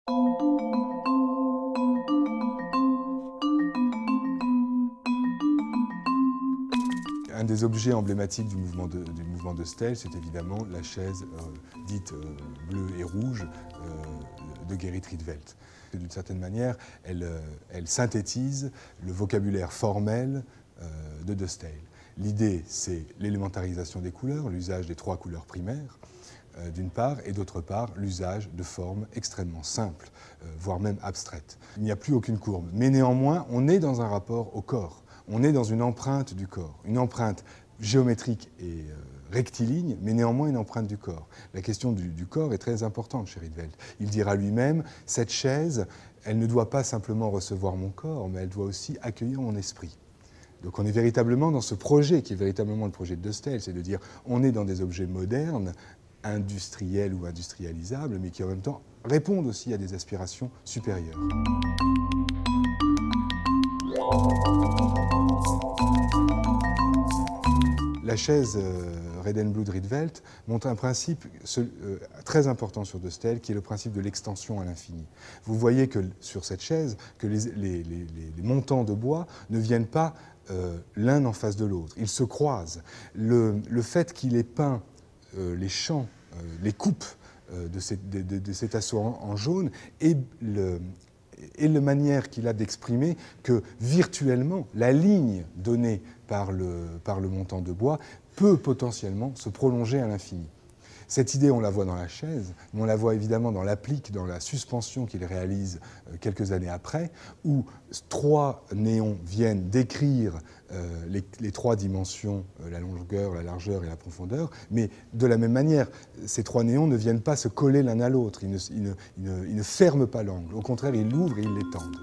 Un des objets emblématiques du mouvement de Staël, c'est évidemment la chaise dite bleue et rouge de Gerrit Rietveld. D'une certaine manière, elle synthétise le vocabulaire formel de Staël. L'idée, c'est l'élémentarisation des couleurs, l'usage des 3 couleurs primaires, d'une part, et d'autre part, l'usage de formes extrêmement simples, voire même abstraites. Il n'y a plus aucune courbe, mais néanmoins, on est dans un rapport au corps. On est dans une empreinte du corps, une empreinte géométrique et rectiligne, mais néanmoins une empreinte du corps. La question du corps est très importante chez Rietveld. Il dira lui-même, cette chaise, elle ne doit pas simplement recevoir mon corps, mais elle doit aussi accueillir mon esprit. Donc on est véritablement dans ce projet, qui est véritablement le projet de Staël, c'est de dire, on est dans des objets modernes, industriels ou industrialisables, mais qui en même temps répondent aussi à des aspirations supérieures. La chaise Redenblut Rietveld montre un principe très important sur de Staël, qui est le principe de l'extension à l'infini. Vous voyez que sur cette chaise, que les montants de bois ne viennent pas l'un en face de l'autre. Ils se croisent. Le fait qu'il ait peint les champs, les coupes de cet assaut en jaune et la manière qu'il a d'exprimer que virtuellement, la ligne donnée par le montant de bois peut potentiellement se prolonger à l'infini. Cette idée, on la voit dans la chaise, mais on la voit évidemment dans l'applique, dans la suspension qu'il réalise quelques années après, où 3 néons viennent décrire les 3 dimensions, la longueur, la largeur et la profondeur, mais de la même manière, ces 3 néons ne viennent pas se coller l'un à l'autre, ils ne ferment pas l'angle, au contraire, ils l'ouvrent et ils l'étendent.